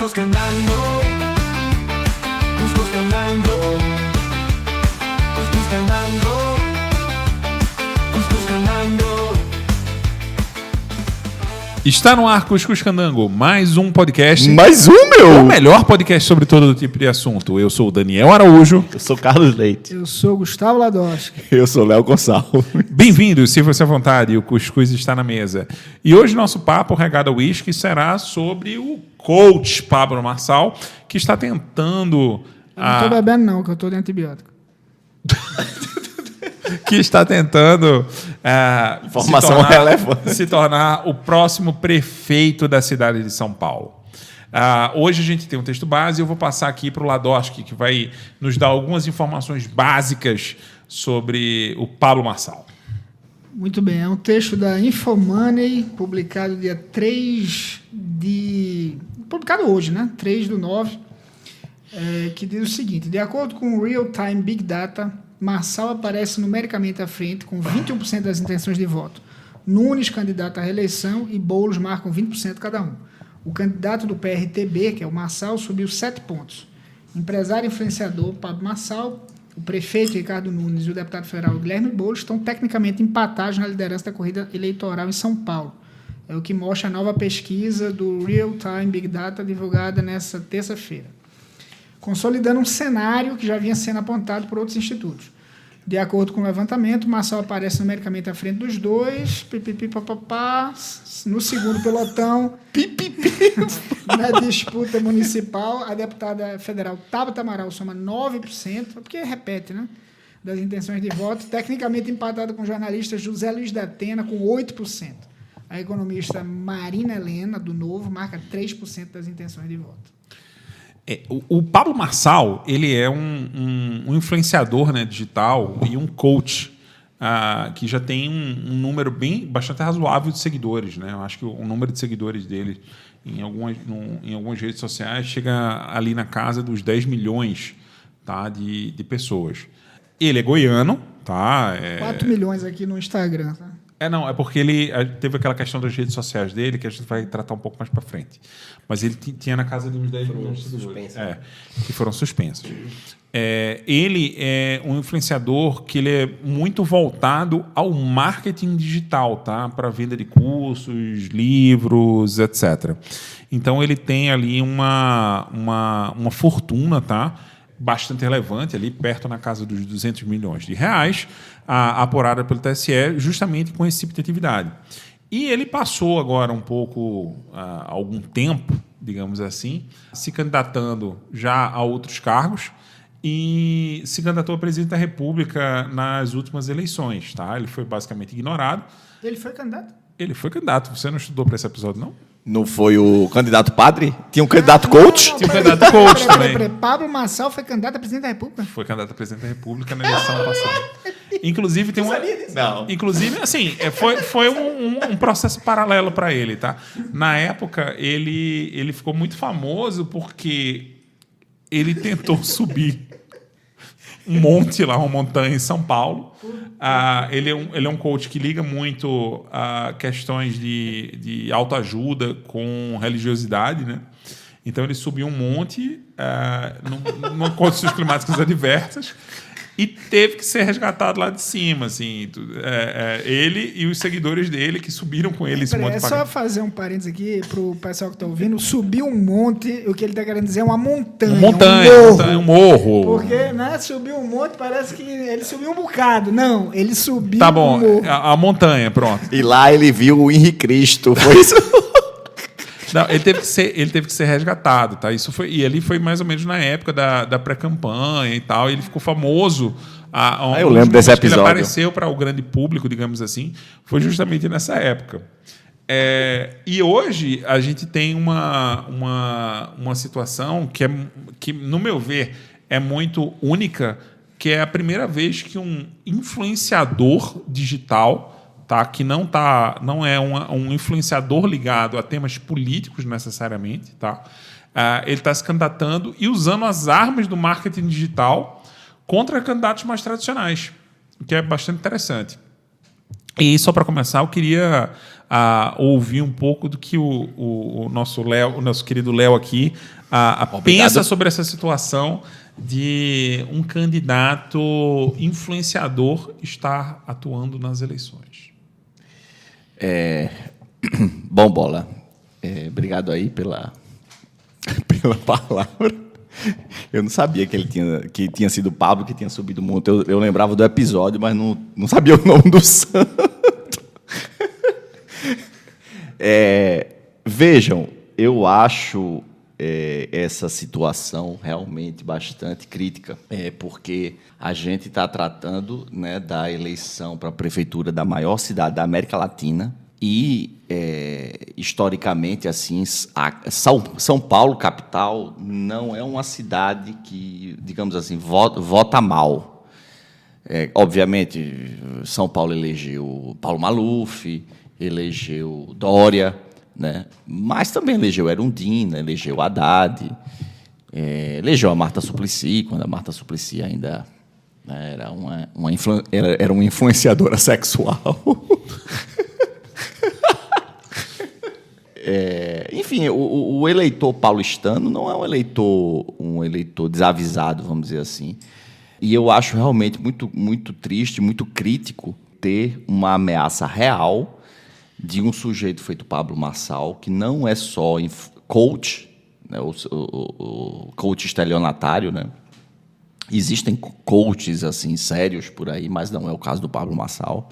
Cuscus ganando. Cuscus ganando. Cuscus ganando. Cuscus ganando. Está no ar Cuscuz Candango, mais um podcast. Mais um, meu! O melhor podcast sobre todo tipo de assunto. Eu sou o Daniel Araújo. Eu sou Carlos Leite. Eu sou Gustavo Ladoschi. Eu sou Léo Gonçalves. Bem-vindos, se você à vontade, o Cuscuz está na mesa. E hoje nosso papo regado ao uísque será sobre o coach Pablo Marçal, que está tentando... Eu não tô bebendo não, que eu tô de antibiótico. que está tentando Informação relevante. se tornar o próximo prefeito da cidade de São Paulo. Hoje a gente tem um texto base e eu vou passar aqui para o Ladoschi, que vai nos dar algumas informações básicas sobre o Pablo Marçal. Muito bem, é um texto da Infomoney, publicado dia 3 de... Publicado hoje, né? 3/9, que diz o seguinte: de acordo com o Real Time Big Data, Marçal aparece numericamente à frente com 21% das intenções de voto. Nunes, candidato à reeleição, e Boulos marcam 20% cada um. O candidato do PRTB, que é o Marçal, subiu 7 pontos. Empresário e influenciador Pablo Marçal, o prefeito Ricardo Nunes e o deputado federal Guilherme Boulos estão tecnicamente empatados na liderança da corrida eleitoral em São Paulo. É o que mostra a nova pesquisa do Real Time Big Data divulgada nessa terça-feira, consolidando um cenário que já vinha sendo apontado por outros institutos. De acordo com o levantamento, Marçal aparece numericamente à frente dos dois, no segundo pelotão, na disputa municipal, a deputada federal Tabata Amaral soma 9%, porque repete, né, das intenções de voto, tecnicamente empatada com o jornalista José Luiz da Atena, com 8%. A economista Marina Helena, do Novo, marca 3% das intenções de voto. O Pablo Marçal, ele é um influenciador, né, digital e um coach que já tem um número bastante razoável de seguidores, né? Eu acho que o número de seguidores dele em algumas redes sociais chega ali na casa dos 10 milhões, tá, de pessoas. Ele é goiano, tá? 4 milhões aqui no Instagram, tá? É porque ele teve aquela questão das redes sociais dele, que a gente vai tratar um pouco mais para frente. Mas ele tinha na casa de uns 10 milhões de seguidores. Que foram suspensas. Ele é um influenciador que ele é muito voltado ao marketing digital, tá? Para venda de cursos, livros, etc. Então, ele tem ali uma fortuna, tá? Bastante relevante, ali perto na casa dos 200 milhões de reais, apurada pelo TSE, justamente com esse tipo de atividade. E ele passou agora um pouco, algum tempo, digamos assim, se candidatando já a outros cargos e se candidatou a presidente da República nas últimas eleições. Tá? Ele foi basicamente ignorado. Ele foi candidato? Ele foi candidato. Você não estudou para esse episódio, não? Não foi o candidato padre? Tinha um candidato coach? Tinha um candidato coach também. Pablo Marçal foi candidato a presidente da República? Foi candidato a presidente da República na eleição passada. Inclusive, tem Não. Inclusive, assim, foi um processo paralelo para ele, tá? Na época, ele ficou muito famoso porque ele tentou subir um monte lá, uma montanha em São Paulo. Ele é um coach que liga muito a questões de autoajuda com religiosidade, né? Então, ele subiu um monte numa condições climáticas adversas e teve que ser resgatado lá de cima, assim. Ele e os seguidores dele que subiram com ele esse monte. É só fazer um parênteses aqui pro pessoal que está ouvindo. Subir um monte, o que ele está querendo dizer é uma montanha. Um morro. Porque, né, subir um monte parece que ele subiu um bocado. Não, ele subiu tá bom, um morro. A montanha, pronto. E lá ele viu o Henrique Cristo, foi isso? Não, ele teve que ser resgatado, tá? E ali foi mais ou menos na época da pré-campanha e tal. E ele ficou famoso. Eu lembro desse episódio. Ele apareceu para o grande público, digamos assim, foi justamente nessa época. E hoje a gente tem uma situação que, no meu ver, é muito única, que é a primeira vez que um influenciador digital, tá, que não é um influenciador ligado a temas políticos necessariamente, tá, ele está se candidatando e usando as armas do marketing digital contra candidatos mais tradicionais, o que é bastante interessante. E só para começar, eu queria a ouvir um pouco do que o nosso querido Léo aqui pensa sobre essa situação de um candidato influenciador estar atuando nas eleições. Bom, Bola, obrigado aí pela palavra. Eu não sabia que tinha sido o Pablo que tinha subido muito. Eu lembrava do episódio, mas não sabia o nome do santo. Vejam, eu acho essa situação realmente bastante crítica, porque a gente está tratando, né, da eleição para a prefeitura da maior cidade da América Latina e, historicamente, assim, São Paulo, capital, não é uma cidade que, digamos assim, vota mal. Obviamente, São Paulo elegeu Paulo Maluf, elegeu Dória, né? Mas também elegeu Erundina, elegeu Haddad, elegeu a Marta Suplicy, quando a Marta Suplicy ainda, né, era uma influenciadora sexual. Enfim, o eleitor paulistano não é um eleitor desavisado, vamos dizer assim. E eu acho realmente muito, muito triste, muito crítico ter uma ameaça real de um sujeito feito Pablo Marçal, que não é só coach, né, o coach estelionatário, né? Existem coaches assim sérios por aí, mas não é o caso do Pablo Marçal.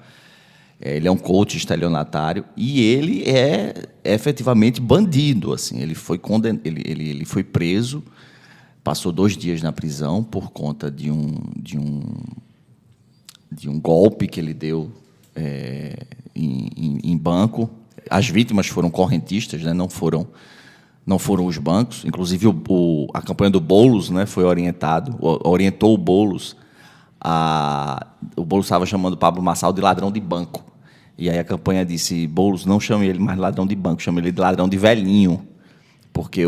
Ele é um coach estelionatário e ele é efetivamente bandido. Assim, ele foi ele foi preso, passou 2 dias na prisão por conta de um golpe que ele deu em banco. As vítimas foram correntistas, né? Não foram os bancos. Inclusive a campanha do Boulos, né, foi orientou o Boulos. O Boulos estava chamando o Pablo Marçal de ladrão de banco. E aí a campanha disse: Boulos, não chame ele mais de ladrão de banco, chame ele de ladrão de velhinho, porque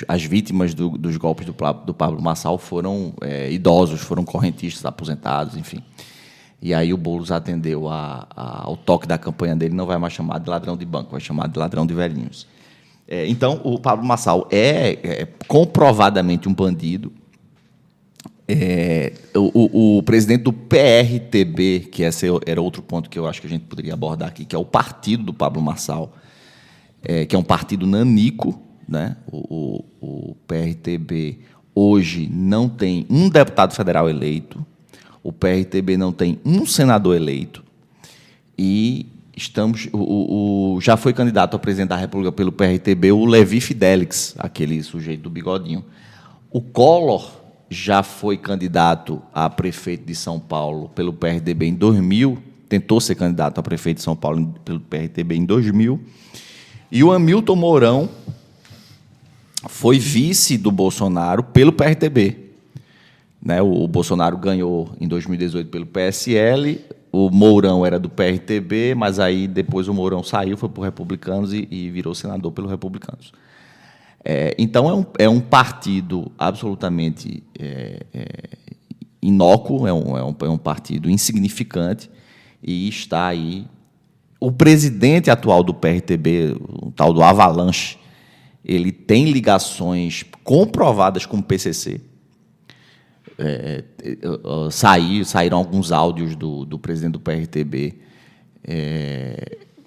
as vítimas dos golpes do Pablo Marçal foram idosos, foram correntistas, aposentados, enfim. E aí o Boulos atendeu ao toque da campanha dele, não vai mais chamar de ladrão de banco, vai chamar de ladrão de velhinhos. Então, o Pablo Marçal é comprovadamente um bandido. O presidente do PRTB, que esse era outro ponto que eu acho que a gente poderia abordar aqui, que é o partido do Pablo Marçal, que é um partido nanico, né? O PRTB hoje não tem um deputado federal eleito, o PRTB não tem um senador eleito, e já foi candidato ao presidente da República pelo PRTB o Levi Fidelix, aquele sujeito do bigodinho. O Collor já foi candidato a prefeito de São Paulo pelo PRTB em 2000, tentou ser candidato a prefeito de São Paulo pelo PRTB em 2000, e o Hamilton Mourão foi vice do Bolsonaro pelo PRTB. Né? O Bolsonaro ganhou em 2018 pelo PSL, o Mourão era do PRTB, mas aí depois o Mourão saiu, foi para os Republicanos e virou senador pelos Republicanos. Então, é um partido absolutamente inócuo, é um partido insignificante, e está aí. O presidente atual do PRTB, o tal do Avalanche, ele tem ligações comprovadas com o PCC. Saíram alguns áudios do presidente do PRTB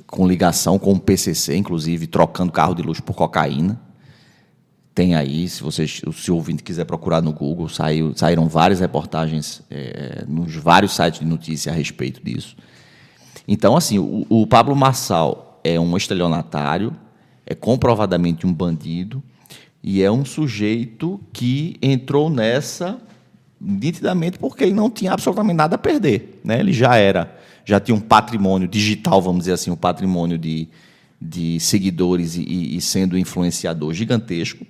com ligação com o PCC, inclusive trocando carro de luxo por cocaína. Tem aí, se o ouvinte quiser procurar no Google, saíram várias reportagens nos vários sites de notícia a respeito disso. Então, assim, o Pablo Marçal é um estelionatário, é comprovadamente um bandido, e é um sujeito que entrou nessa nitidamente porque ele não tinha absolutamente nada a perder, né? Ele já tinha um patrimônio digital, vamos dizer assim, um patrimônio de seguidores e sendo influenciador gigantesco.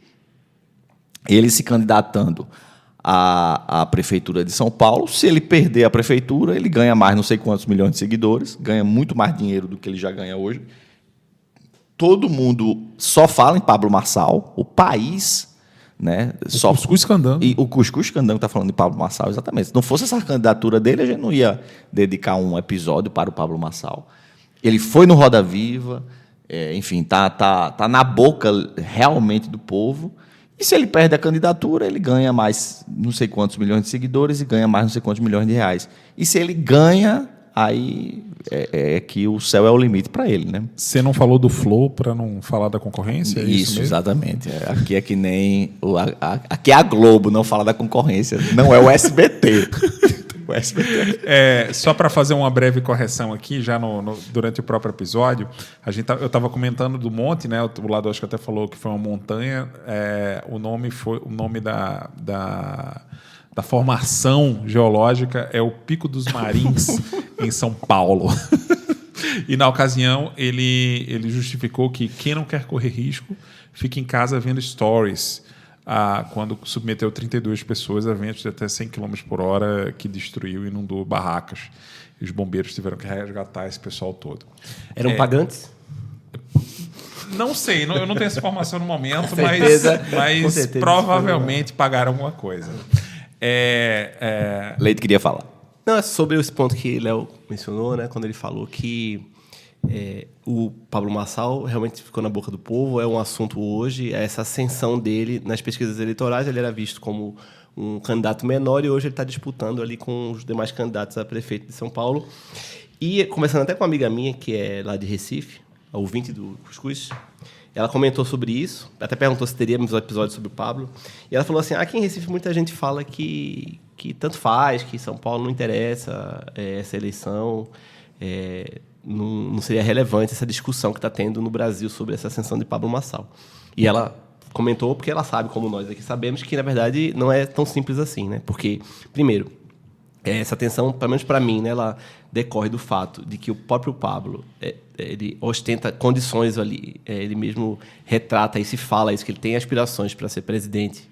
Ele se candidatando à prefeitura de São Paulo, se ele perder a prefeitura, ele ganha mais não sei quantos milhões de seguidores, ganha muito mais dinheiro do que ele já ganha hoje. Todo mundo só fala em Pablo Marçal, o país, né? O Cuscuz Candango. E o Cuscuz Candango está falando de Pablo Marçal, exatamente. Se não fosse essa candidatura dele, a gente não ia dedicar um episódio para o Pablo Marçal. Ele foi no Roda Viva, enfim, tá na boca realmente do povo. E se ele perde a candidatura, ele ganha mais não sei quantos milhões de seguidores e ganha mais não sei quantos milhões de reais. E se ele ganha, aí é que o céu é o limite para ele, né? Você não falou do Flow para não falar da concorrência? Isso exatamente. Aqui é que nem... Aqui é a Globo, não fala da concorrência. Não é o SBT. Só para fazer uma breve correção aqui, já durante o próprio episódio, eu estava comentando do monte, né? O Lado acho que até falou que foi uma montanha. O nome da formação geológica é o Pico dos Marins, em São Paulo. E, na ocasião, ele justificou que quem não quer correr risco fica em casa vendo stories. Quando submeteu 32 pessoas a ventos de até 100 km por hora, que destruiu e inundou barracas. E os bombeiros tiveram que resgatar esse pessoal todo. Eram pagantes? Não sei, eu não tenho essa informação no momento, mas provavelmente pagaram alguma coisa. Leite queria falar. Não, é sobre esse ponto que Léo mencionou, né, quando ele falou que o Pablo Marçal realmente ficou na boca do povo, é um assunto hoje, essa ascensão dele nas pesquisas eleitorais. Ele era visto como um candidato menor e hoje ele está disputando ali com os demais candidatos a prefeito de São Paulo. E conversando até com uma amiga minha, que é lá de Recife, a ouvinte do Cuscuz, ela comentou sobre isso, até perguntou se teríamos um episódio sobre o Pablo, e ela falou assim, aqui em Recife muita gente fala que tanto faz, que São Paulo não interessa essa eleição, não seria relevante essa discussão que está tendo no Brasil sobre essa ascensão de Pablo Marçal. E ela comentou porque ela sabe, como nós aqui sabemos, que, na verdade, não é tão simples assim, né? Porque, primeiro, essa tensão, pelo menos para mim, né, ela decorre do fato de que o próprio Pablo ele ostenta condições ali, ele mesmo retrata e se fala isso, que ele tem aspirações para ser presidente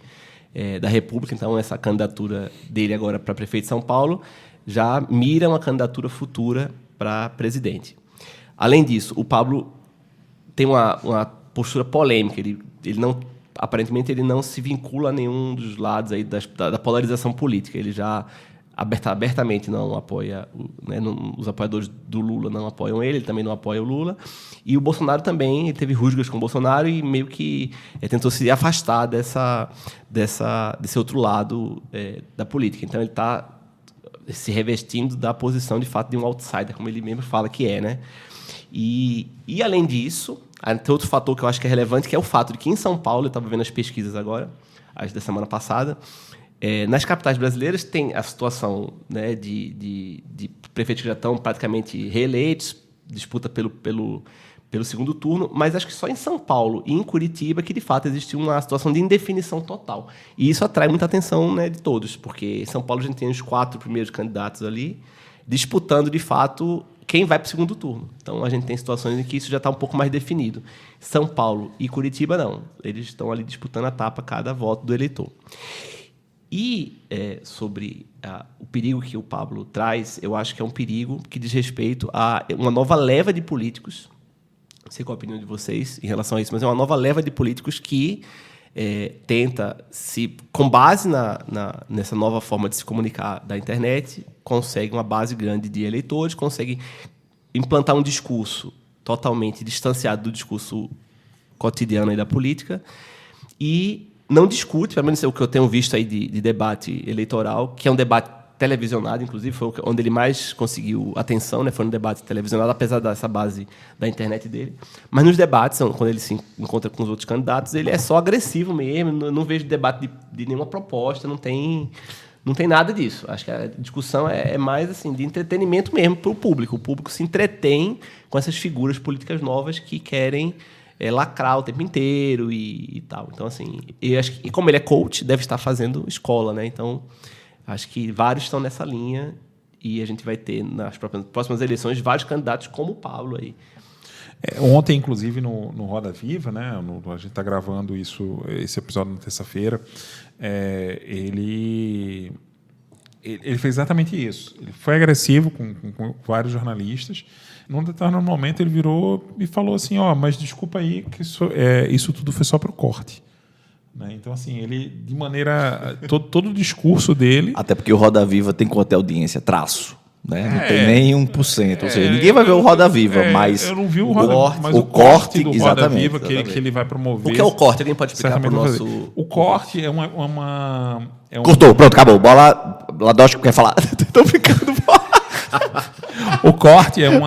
da República. Então, essa candidatura dele agora para prefeito de São Paulo já mira uma candidatura futura para presidente. Além disso, o Pablo tem uma postura polêmica. Ele não, aparentemente, ele não se vincula a nenhum dos lados aí da polarização política. Ele já abertamente não apoia, né, os apoiadores do Lula não apoiam ele também não apoia o Lula. E o Bolsonaro também, ele teve rusgas com o Bolsonaro e meio que tentou se afastar desse outro lado da política. Então, ele está se revestindo da posição, de fato, de um outsider, como ele mesmo fala que é, né? E além disso, tem outro fator que eu acho que é relevante, que é o fato de que em São Paulo, eu estava vendo as pesquisas agora, as da semana passada, nas capitais brasileiras tem a situação, né, de prefeitos que já estão praticamente reeleitos, disputa pelo segundo turno, mas acho que só em São Paulo e em Curitiba que, de fato, existe uma situação de indefinição total. E isso atrai muita atenção, né, de todos, porque em São Paulo a gente tem os 4 primeiros candidatos ali disputando, de fato, quem vai para o segundo turno. Então, a gente tem situações em que isso já está um pouco mais definido. São Paulo e Curitiba, não. Eles estão ali disputando a tapa cada voto do eleitor. E sobre o perigo que o Pablo traz, eu acho que é um perigo que diz respeito a uma nova leva de políticos. Não sei qual a opinião de vocês em relação a isso, mas é uma nova leva de políticos que tenta, com base nessa nova forma de se comunicar da internet, consegue uma base grande de eleitores, consegue implantar um discurso totalmente distanciado do discurso cotidiano aí da política e não discute, pelo menos o que eu tenho visto aí de debate eleitoral, que é um debate televisionado, inclusive, foi onde ele mais conseguiu atenção, né? Foi no debate televisionado, apesar dessa base da internet dele. Mas nos debates, quando ele se encontra com os outros candidatos, ele é só agressivo mesmo, não vejo debate de nenhuma proposta, não tem nada disso. Acho que a discussão é mais assim, de entretenimento mesmo para o público. O público se entretém com essas figuras políticas novas que querem lacrar o tempo inteiro e tal. Então, assim, eu acho que, e como ele é coach, deve estar fazendo escola, né? Então, acho que vários estão nessa linha e a gente vai ter, nas próximas eleições, vários candidatos como o Pablo aí. Ontem, inclusive, no Roda Viva, né? A gente está gravando esse episódio na terça-feira, ele fez exatamente isso. Ele foi agressivo com vários jornalistas. Num determinado momento, ele virou e falou assim, mas desculpa aí, que isso tudo foi só para o corte. Né? Então, assim, ele, de maneira... todo o discurso dele... Até porque o Roda Viva tem quanto audiência? Traço. Né? Não tem nem 1%. Ou seja, ninguém vai ver o Roda Viva, mas eu não vi o Roda corte, mas o corte do Roda Viva que ele vai promover. O que é o corte? Alguém pode explicar para o nosso... O corte é uma Cortou, pronto, acabou. Bola, Ladosco quer falar. Tô brincando. O corte é um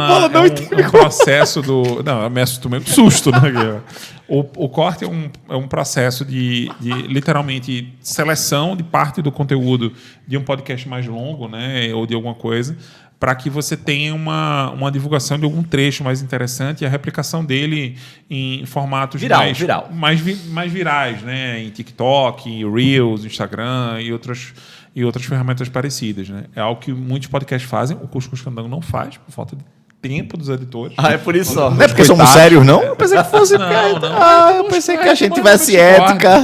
processo do... Não, eu me tomei um susto, né? O corte é um processo de literalmente seleção de parte do conteúdo de um podcast mais longo, né, ou de alguma coisa, para que você tenha uma divulgação de algum trecho mais interessante e a replicação dele em formatos mais virais, né, em TikTok, em Reels, Instagram e outras ferramentas parecidas, né? É algo que muitos podcasts fazem, o Cuscuz Candango não faz, por falta de tempo dos editores. É por isso só. Não é porque somos sérios, não? Eu pensei que fosse... eu pensei que a gente tivesse ética.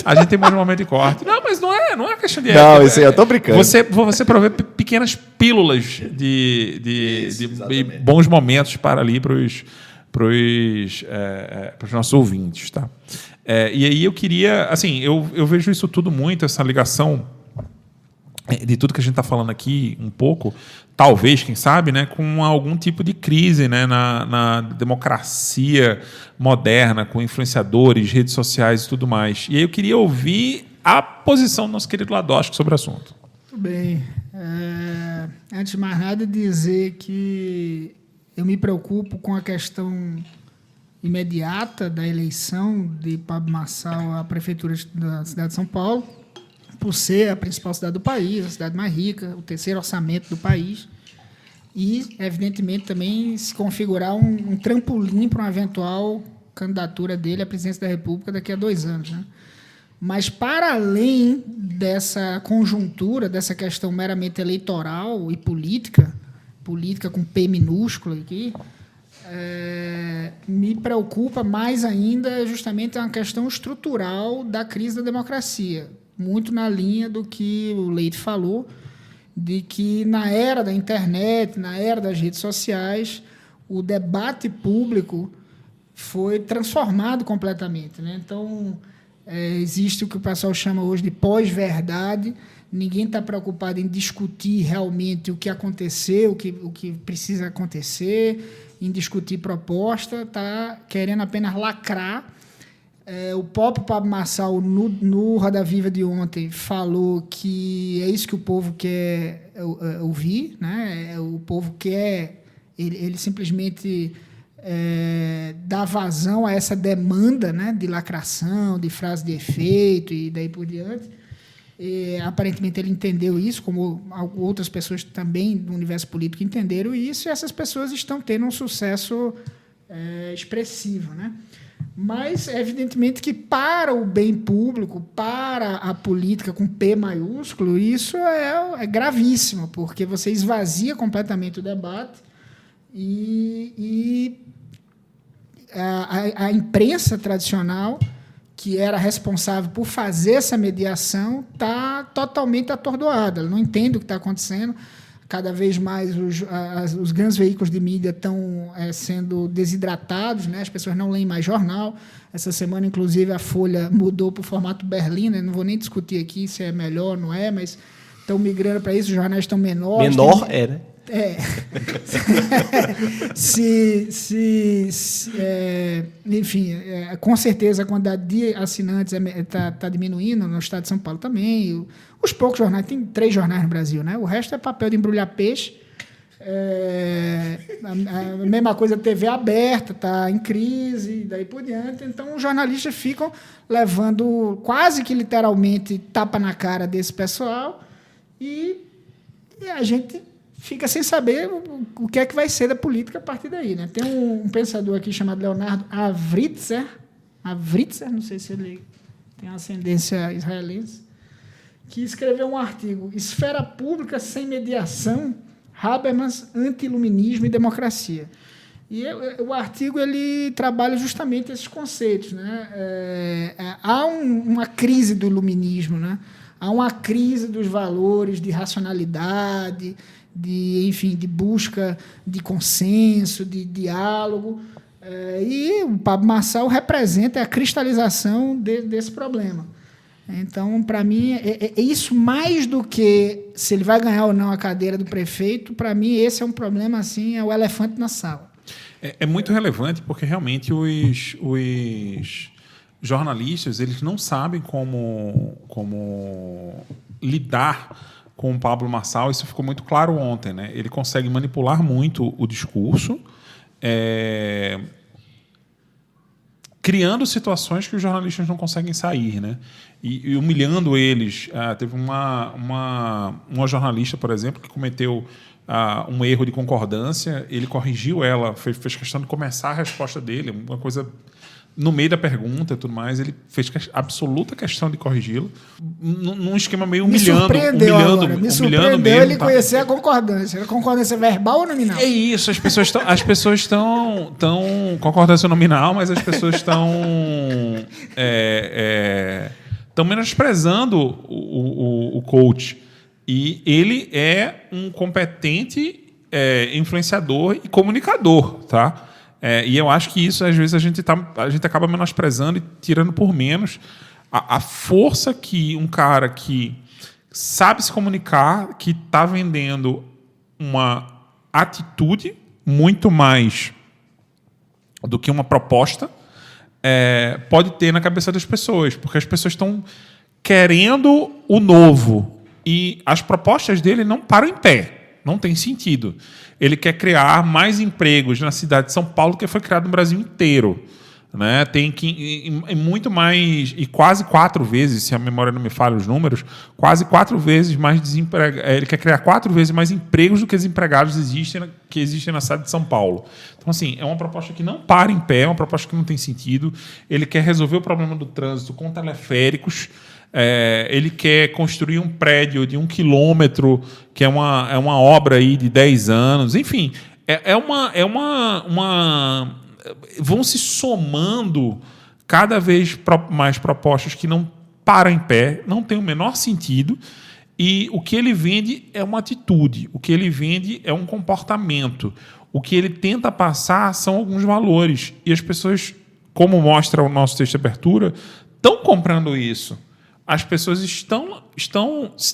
A gente tem mais um momento de corte. Não, mas não é questão de ética. Não, isso aí eu tô brincando. Você provê pequenas pílulas de bons momentos para ali para os nossos ouvintes, tá? E aí eu queria... Assim, eu vejo isso tudo muito, essa ligação de tudo que a gente está falando aqui, um pouco, talvez, quem sabe, né, com algum tipo de crise, né, na democracia moderna, com influenciadores, redes sociais e tudo mais. E aí eu queria ouvir a posição do nosso querido Ladosco sobre o assunto. Muito bem. Antes de mais nada, dizer que eu me preocupo com a questão imediata da eleição de Pablo Marçal à prefeitura da cidade de São Paulo, por ser a principal cidade do país, a cidade mais rica, o terceiro orçamento do país, e, evidentemente, também se configurar um trampolim para uma eventual candidatura dele à presidência da República daqui a 2 anos. Né? Mas, para além dessa conjuntura, dessa questão meramente eleitoral e política com P minúsculo aqui, me preocupa mais ainda justamente uma questão estrutural da crise da democracia, muito na linha do que o Leite falou, de que na era da internet, na era das redes sociais, o debate público foi transformado completamente. Né? Então, existe o que o pessoal chama hoje de pós-verdade, ninguém está preocupado em discutir realmente o que aconteceu, o que precisa acontecer, em discutir proposta, está querendo apenas lacrar. O próprio Pablo Marçal, no Roda Viva de ontem, falou que é isso que o povo quer ouvir, né? O povo quer... Ele simplesmente dá vazão a essa demanda, né, de lacração, de frase de efeito e daí por diante. Aparentemente, ele entendeu isso, como outras pessoas também do universo político entenderam isso, e essas pessoas estão tendo um sucesso expressivo, né? Mas, evidentemente, que para o bem público, para a política com P maiúsculo, isso é gravíssimo, porque você esvazia completamente o debate e a imprensa tradicional, que era responsável por fazer essa mediação, está totalmente atordoada. Ela não entende o que está acontecendo. Cada vez mais os grandes veículos de mídia estão sendo desidratados, né? As pessoas não leem mais jornal. Essa semana, inclusive, a Folha mudou para o formato Berliner. Não vou nem discutir aqui se é melhor ou não é, mas estão migrando para isso. Os jornais estão menores. Menor né? Enfim, com certeza a quantidade de assinantes está diminuindo no estado de São Paulo também. Os poucos jornais, tem 3 jornais no Brasil, né? O resto é papel de embrulhar peixe. A mesma coisa, a TV aberta está em crise, daí por diante. Então, os jornalistas ficam levando quase que literalmente tapa na cara desse pessoal e a gente fica sem saber o que é que vai ser da política a partir daí. Né? Tem um pensador aqui chamado Leonardo Avritzer, não sei se ele tem ascendência israelense, que escreveu um artigo, Esfera Pública sem Mediação, Habermas, Anti-Iluminismo e Democracia. E o artigo ele trabalha justamente esses conceitos. Né? Há uma crise do iluminismo, né? Há uma crise dos valores de racionalidade, de busca de consenso, de diálogo. E o Pablo Marçal representa a cristalização desse problema. Então, para mim, é isso mais do que se ele vai ganhar ou não a cadeira do prefeito. Para mim, esse é um problema, assim, é o elefante na sala. É muito relevante porque realmente os jornalistas eles não sabem como lidar com o Pablo Marçal. Isso ficou muito claro ontem, né? Ele consegue manipular muito o discurso, criando situações que os jornalistas não conseguem sair, né? E humilhando eles. Teve uma jornalista, por exemplo, que cometeu um erro de concordância, ele corrigiu ela, fez questão de começar a resposta dele, uma coisa no meio da pergunta e tudo mais, ele fez absoluta questão de corrigi-lo, num esquema meio humilhando. Me surpreendeu ele conhecer a concordância. A concordância verbal ou nominal? É isso, as pessoas estão concordância nominal, mas as pessoas estão menosprezando o coach. E ele é um competente influenciador e comunicador, tá? E eu acho que isso, às vezes, a gente acaba menosprezando e tirando por menos a força que um cara que sabe se comunicar, que está vendendo uma atitude muito mais do que uma proposta, pode ter na cabeça das pessoas, porque as pessoas estão querendo o novo. E as propostas dele não param em pé, não tem sentido. Ele quer criar mais empregos na cidade de São Paulo que foi criado no Brasil inteiro, né? Tem que muito mais, e quase 4 vezes, se a memória não me falha os números, quase 4 vezes mais ele quer criar 4 vezes mais empregos do que desempregados que existem na cidade de São Paulo. Então, assim, é uma proposta que não para em pé, é uma proposta que não tem sentido. Ele quer resolver o problema do trânsito com teleféricos. Ele quer construir um prédio de 1 quilômetro, que é uma obra aí de 10 anos. Enfim, vão se somando cada vez mais propostas que não param em pé, não tem o menor sentido, e o que ele vende é uma atitude, o que ele vende é um comportamento, o que ele tenta passar são alguns valores, e as pessoas, como mostra o nosso texto de abertura, estão comprando isso. As pessoas estão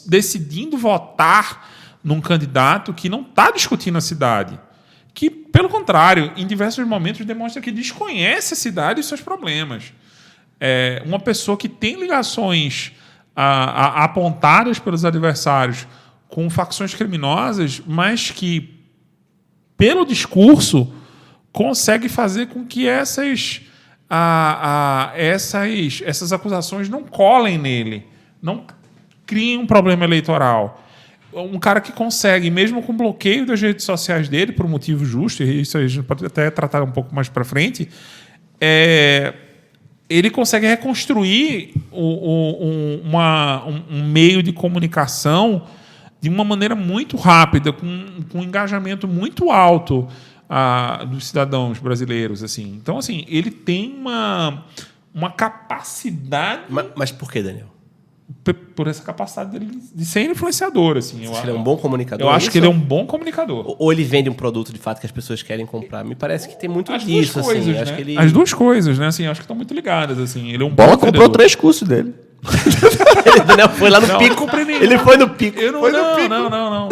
decidindo votar num candidato que não está discutindo a cidade, que, pelo contrário, em diversos momentos demonstra que desconhece a cidade e seus problemas. Uma pessoa que tem ligações apontadas pelos adversários com facções criminosas, mas que, pelo discurso, consegue fazer com que essas acusações não colem nele, não criem um problema eleitoral. Um cara que consegue, mesmo com bloqueio das redes sociais dele, por um motivo justo, e isso a gente pode até tratar um pouco mais para frente, ele consegue reconstruir um meio de comunicação de uma maneira muito rápida, com um engajamento muito alto dos cidadãos brasileiros, assim. Então, assim, ele tem uma capacidade... Mas por que, Daniel? Por essa capacidade dele de ser influenciador, assim. Ele é um bom comunicador? Eu acho que ele é um bom comunicador. Ou ele vende um produto, de fato, que as pessoas querem comprar? Me parece que tem muito disso, assim. Coisas, acho né? que ele... As duas coisas, né? Assim, acho que estão muito ligadas, assim. Ele é um Bola bom comprou vendedor. 3 cursos dele. Daniel foi lá no pico. Ele foi no pico. Eu não.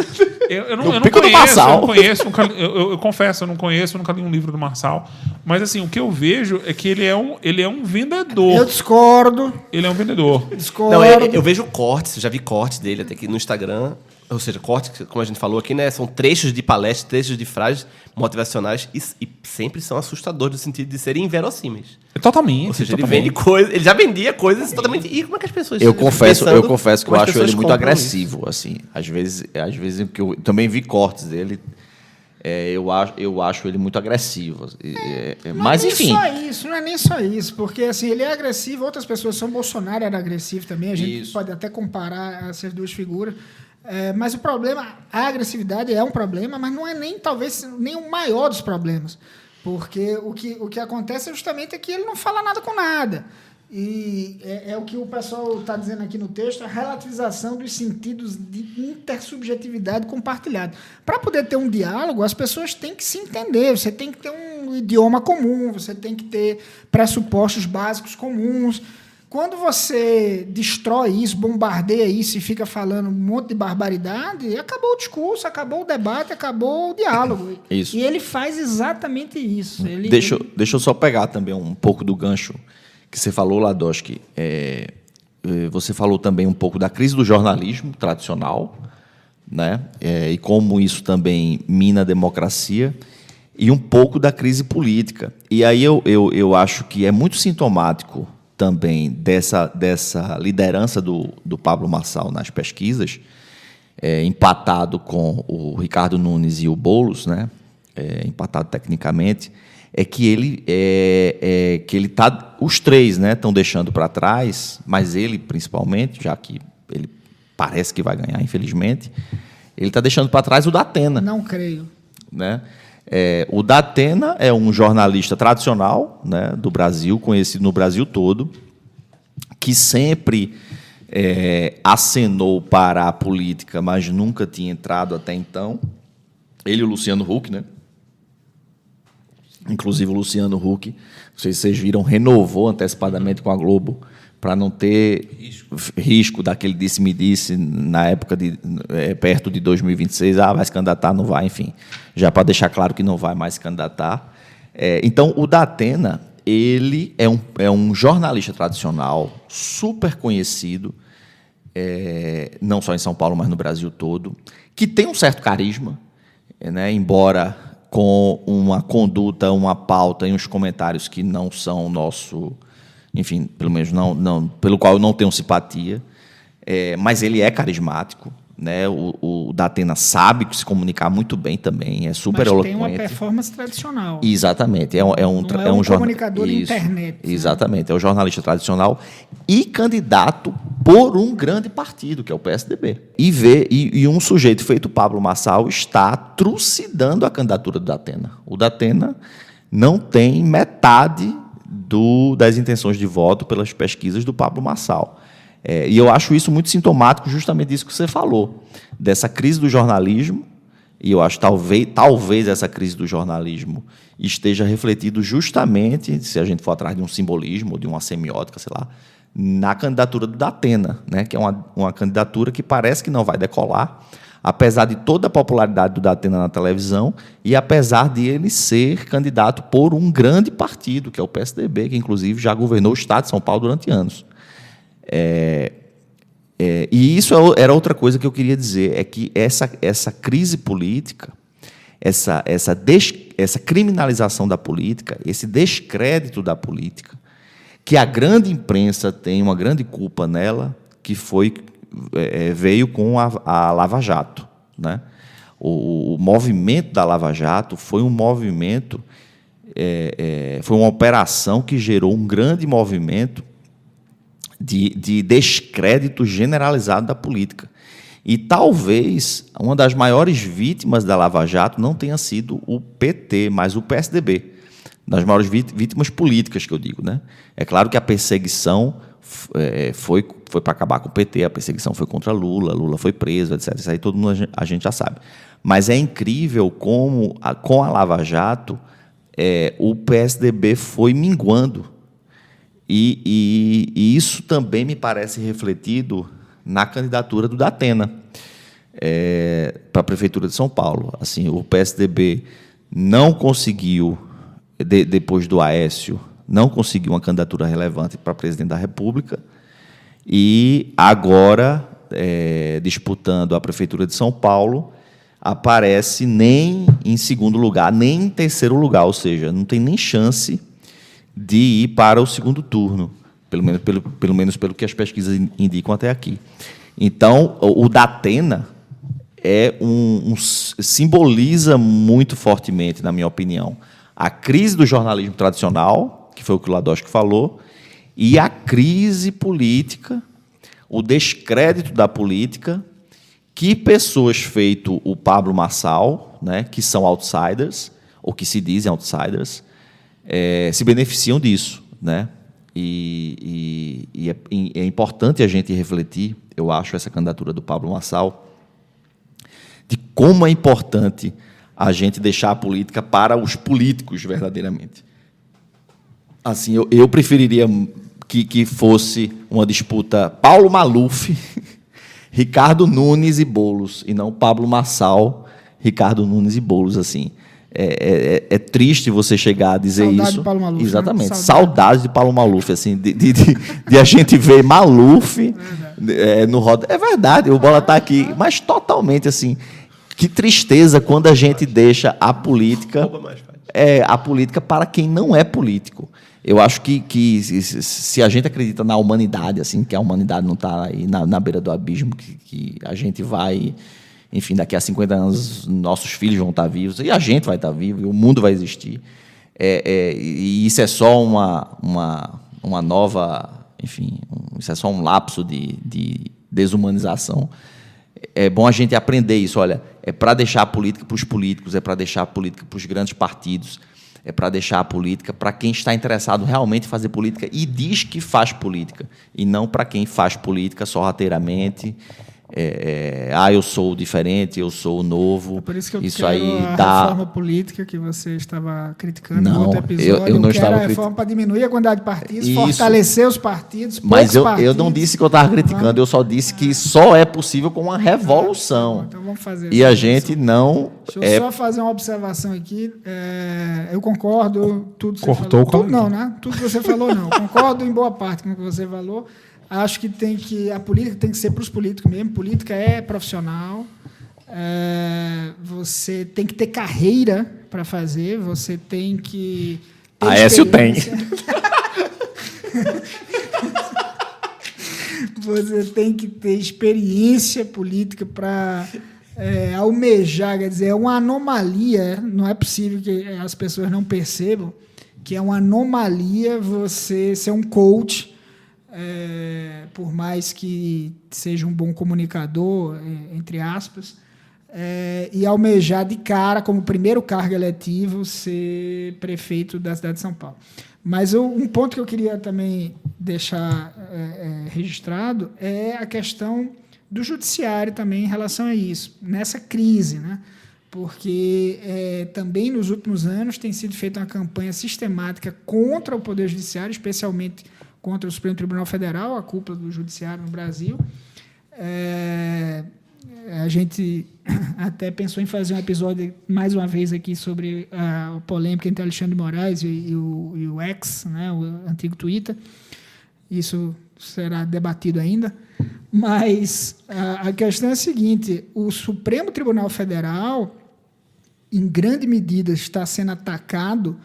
Eu não pico do conheço, Marçal. eu não conheço, eu confesso, eu não conheço, nunca li um livro do Marçal. Mas assim, o que eu vejo é que ele é um vendedor. Eu discordo. Ele é um vendedor. Discordo. Não, eu vejo cortes, eu já vi cortes dele até aqui no Instagram. Ou seja, cortes, como a gente falou aqui, né? São trechos de palestras, trechos de frases motivacionais e sempre são assustadores no sentido de serem inverossímeis. Totalmente. Ou seja, totalmente. ele vende coisas, ele já vendia coisas totalmente. E como é que as pessoas Eu confesso que eu acho ele muito compram agressivo, assim. Às vezes que eu também vi cortes dele, eu acho ele muito agressivo. Mas enfim. Não é nem só isso, porque assim, ele é agressivo, outras pessoas são. Bolsonaro era agressivo também, a gente pode até comparar essas duas figuras. Mas o problema, a agressividade é um problema, mas não é talvez nem o maior dos problemas. Porque o que acontece é justamente que ele não fala nada com nada. E é o que o pessoal está dizendo aqui no texto, a relativização dos sentidos de intersubjetividade compartilhada. Para poder ter um diálogo, as pessoas têm que se entender, você tem que ter um idioma comum, você tem que ter pressupostos básicos comuns. quando você destrói isso, bombardeia isso e fica falando um monte de barbaridade, acabou o discurso, acabou o debate, acabou o diálogo. Isso. E ele faz exatamente isso. Deixa eu só pegar também um pouco do gancho que você falou, Ladosky. Você falou também um pouco da crise do jornalismo tradicional, né? E como isso também mina a democracia, e um pouco da crise política. E aí eu acho que é muito sintomático também dessa liderança do Pablo Marçal nas pesquisas, empatado com o Ricardo Nunes e o Boulos, né? Empatado tecnicamente, que ele tá, os três, né, estão deixando para trás, mas ele principalmente, já que ele parece que vai ganhar, infelizmente, ele está deixando para trás o Datena. Não creio. Né? O Datena é um jornalista tradicional, né, do Brasil, conhecido no Brasil todo, que sempre acenou para a política, mas nunca tinha entrado até então. Ele e o Luciano Huck, né? Inclusive o Luciano Huck, não sei se vocês viram, renovou antecipadamente com a Globo para não ter risco daquele disse-me-disse na época perto de 2026, vai se candidatar, não vai, enfim, já para deixar claro que não vai mais se candidatar. Então, o Datena, ele é um jornalista tradicional, super conhecido, não só em São Paulo, mas no Brasil todo, que tem um certo carisma, né, embora com uma conduta, uma pauta e uns comentários que não são nosso... Enfim, pelo menos não, pelo qual eu não tenho simpatia, mas ele é carismático, né? O Datena sabe se comunicar muito bem também, é super eloquente. Mas tem uma performance tradicional. Exatamente, é um comunicador de internet. Exatamente, é um jornalista tradicional e candidato por um grande partido, que é o PSDB. E um sujeito feito Pablo Marçal está trucidando a candidatura do Datena. O Datena não tem metade das intenções de voto pelas pesquisas do Pablo Marçal. E eu acho isso muito sintomático justamente disso que você falou, dessa crise do jornalismo, e eu acho que talvez essa crise do jornalismo esteja refletido justamente, se a gente for atrás de um simbolismo, ou de uma semiótica, sei lá, na candidatura do Datena, né, que é uma candidatura que parece que não vai decolar, apesar de toda a popularidade do Datena na televisão e apesar de ele ser candidato por um grande partido, que é o PSDB, que inclusive já governou o estado de São Paulo durante anos. E isso era outra coisa que eu queria dizer, é que essa crise política, essa criminalização da política, esse descrédito da política, que a grande imprensa tem uma grande culpa nela, que veio com a Lava Jato, né? O movimento da Lava Jato foi um movimento, foi uma operação que gerou um grande movimento de descrédito generalizado da política. E talvez uma das maiores vítimas da Lava Jato não tenha sido o PT, mas o PSDB. Das maiores vítimas políticas, que eu digo, né? É claro que a perseguição foi para acabar com o PT, a perseguição foi contra Lula foi preso, etc. Isso aí todo mundo a gente já sabe. Mas é incrível como, com a Lava Jato, o PSDB foi minguando. E isso também me parece refletido na candidatura do Datena para a Prefeitura de São Paulo. Assim, o PSDB não conseguiu, depois do Aécio, não conseguiu uma candidatura relevante para presidente da República e agora, disputando a Prefeitura de São Paulo, aparece nem em segundo lugar, nem em terceiro lugar, ou seja, não tem nem chance de ir para o segundo turno, pelo menos pelo que as pesquisas indicam até aqui. Então, o Datena simboliza muito fortemente, na minha opinião, a crise do jornalismo tradicional, que foi o que o Ladosky falou, e a crise política, o descrédito da política, que pessoas feito o Pablo Marçal, né, que são outsiders, ou que se dizem outsiders, se beneficiam disso, né? E é importante a gente refletir, eu acho, essa candidatura do Pablo Marçal, de como é importante a gente deixar a política para os políticos, verdadeiramente. Assim, eu preferiria que fosse uma disputa Paulo Maluf, Ricardo Nunes e Boulos, e não Pablo Marçal, Ricardo Nunes e Boulos, assim. É triste você chegar a dizer Saudade isso. de Paulo Maluf, exatamente. né? Saudade de Paulo Maluf, assim, de a gente ver Maluf no roda. É verdade, o Bola está aqui, mas totalmente assim. Que tristeza quando a gente deixa a política para quem não é político. Eu acho que se a gente acredita na humanidade, assim, que a humanidade não está aí na beira do abismo, que a gente vai, enfim, daqui a 50 anos nossos filhos vão estar vivos, e a gente vai estar vivo, e o mundo vai existir. E isso é só uma nova, enfim, isso é só um lapso de desumanização. É bom a gente aprender isso. Olha, é para deixar a política para os políticos, é para deixar a política para os grandes partidos, é para deixar a política para quem está interessado realmente em fazer política e diz que faz política, e não para quem faz política sorrateiramente. Eu sou diferente, eu sou novo. É por isso que eu isso quero aí a reforma política que você estava criticando no outro episódio. Eu não quero estava a reforma para diminuir a quantidade de partidos, isso. Fortalecer os partidos, mas eu não disse que eu estava criticando, eu só disse que só é possível com uma revolução. Então vamos fazer e a gente não... Deixa eu só fazer uma observação aqui. Eu concordo tudo que você Cortou falou. o Tudo não, né? Tudo que você falou, não. Concordo em boa parte com o que você falou. Acho que a política tem que ser para os políticos mesmo. Política é profissional. Você tem que ter carreira para fazer. Você tem que ter Aécio tem. Você tem que ter experiência política para almejar. Quer dizer, é uma anomalia. Não é possível que as pessoas não percebam que é uma anomalia você ser um coach. Por mais que seja um bom comunicador, entre aspas, e almejar de cara, como primeiro cargo eletivo, ser prefeito da cidade de São Paulo. Mas um ponto que eu queria também deixar registrado é a questão do judiciário também em relação a isso, nessa crise, né? Porque também nos últimos anos tem sido feita uma campanha sistemática contra o Poder Judiciário, especialmente contra o Supremo Tribunal Federal, a cúpula do judiciário no Brasil. A gente até pensou em fazer um episódio, mais uma vez, aqui sobre a polêmica entre Alexandre de Moraes e o X, né, o antigo Twitter. Isso será debatido ainda. Mas a questão é a seguinte: o Supremo Tribunal Federal, em grande medida, está sendo atacado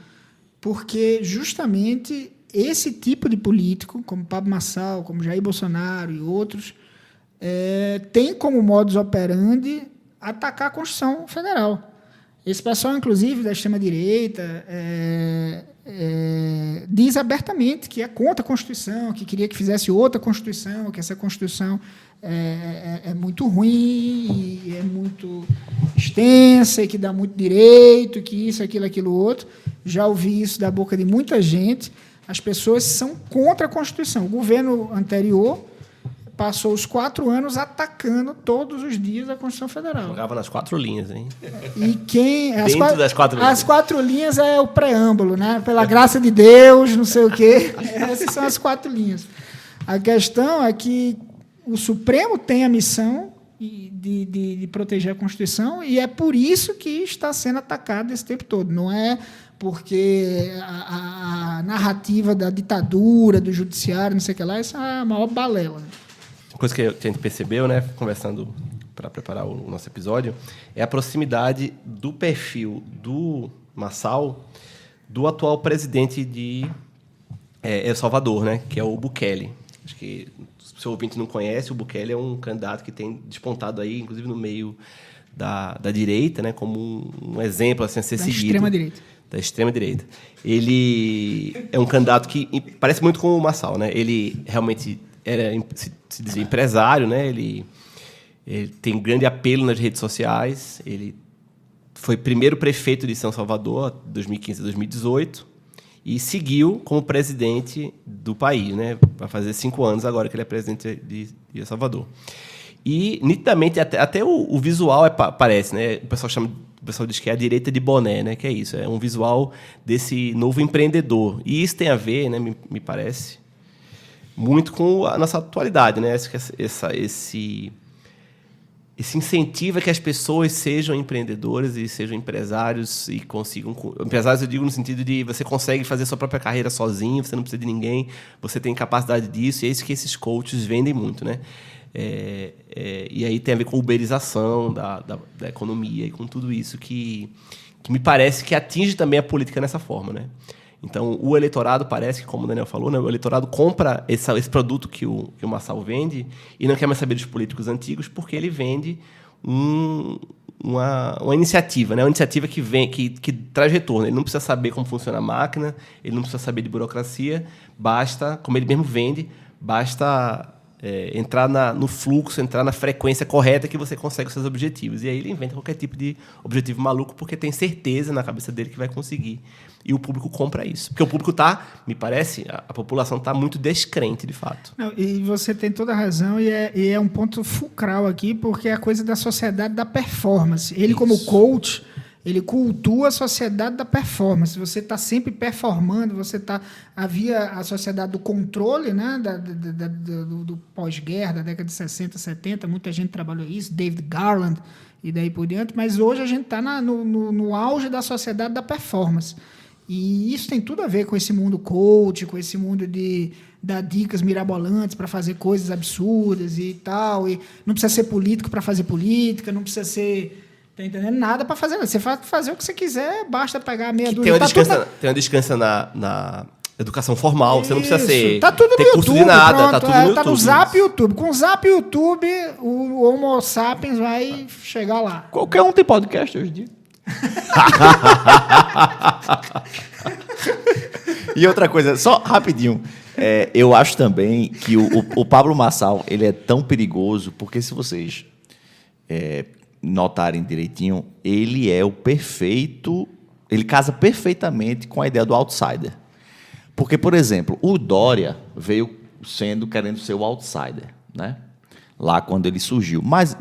porque, justamente, esse tipo de político, como Pablo Marçal, como Jair Bolsonaro e outros, tem como modus operandi atacar a Constituição Federal. Esse pessoal, inclusive, da extrema-direita, diz abertamente que é contra a Constituição, que queria que fizesse outra Constituição, que essa Constituição é muito ruim, e é muito extensa, e que dá muito direito, que isso, aquilo, outro. Já ouvi isso da boca de muita gente. As pessoas são contra a Constituição. O governo anterior passou os 4 anos atacando todos os dias a Constituição Federal. Jogava nas 4 linhas, hein? E quem... Dentro das 4 linhas. As 4 linhas é o preâmbulo, né? Pela graça de Deus, não sei o quê. Essas são as 4 linhas. A questão é que o Supremo tem a missão de proteger a Constituição, e é por isso que está sendo atacado esse tempo todo. Não é porque a narrativa da ditadura, do judiciário, não sei o que lá, isso é a maior balela. Uma coisa que a gente percebeu, né, conversando para preparar o nosso episódio, é a proximidade do perfil do Marçal do atual presidente de El Salvador, né, que é o Bukele. Acho que, se o seu ouvinte não conhece, o Bukele é um candidato que tem despontado aí, inclusive no meio da direita, né, como um exemplo assim, a ser seguido. Extrema-direita. Da extrema-direita. Ele é um candidato que parece muito com o Marçal, né? Ele realmente se dizia empresário, né? Ele tem grande apelo nas redes sociais. Ele foi primeiro prefeito de São Salvador, 2015 a 2018, e seguiu como presidente do país, né? Vai fazer 5 anos agora que ele é presidente de El Salvador. E, nitidamente, até o visual parece, né? O pessoal diz que é a direita de boné, né? Que é isso, é um visual desse novo empreendedor. E isso tem a ver, né, me parece, muito com a nossa atualidade, né? Esse incentivo é que as pessoas sejam empreendedoras e sejam empresários e consigam... Empresários, eu digo no sentido de você consegue fazer sua própria carreira sozinho, você não precisa de ninguém, você tem capacidade disso, e é isso que esses coaches vendem muito, né? E aí tem a ver com a uberização da economia e com tudo isso que me parece que atinge também a política nessa forma, né? Então, o eleitorado parece que, como o Daniel falou, né, o eleitorado compra esse produto que o Marçal vende e não quer mais saber dos políticos antigos porque ele vende uma iniciativa, né? Uma iniciativa que traz retorno. Ele não precisa saber como funciona a máquina, ele não precisa saber de burocracia, basta, como ele mesmo vende, basta entrar no fluxo, entrar na frequência correta que você consegue os seus objetivos. E aí ele inventa qualquer tipo de objetivo maluco porque tem certeza na cabeça dele que vai conseguir. E o público compra isso. Porque o público me parece, a população está muito descrente, de fato. Não, e você tem toda a razão, e é um ponto fulcral aqui, porque é a coisa da sociedade da performance. Ele, como coach, ele cultua a sociedade da performance. Você está sempre performando, havia a sociedade do controle, né, do pós-guerra, da década de 60, 70, muita gente trabalhou isso, David Garland e daí por diante, mas hoje a gente está no auge da sociedade da performance. E isso tem tudo a ver com esse mundo coach, com esse mundo de dar dicas mirabolantes para fazer coisas absurdas e tal. E não precisa ser político para fazer política, não precisa ser... Tá entendendo? Nada para fazer. Você vai fazer o que você quiser, basta pegar meia dúzia. Tem uma descansa na educação formal, você não precisa ter tudo no curso YouTube, de nada, pronto, tá tudo no YouTube. Tá no Zap YouTube. Com o Zap YouTube, o Homo sapiens vai chegar lá. Qualquer um tem podcast hoje em dia. E outra coisa, só rapidinho, eu acho também que o Pablo Marçal, ele é tão perigoso, porque se vocês notarem direitinho, ele casa perfeitamente com a ideia do outsider. Porque, por exemplo, o Dória veio querendo ser o outsider, né? Lá quando ele surgiu, mas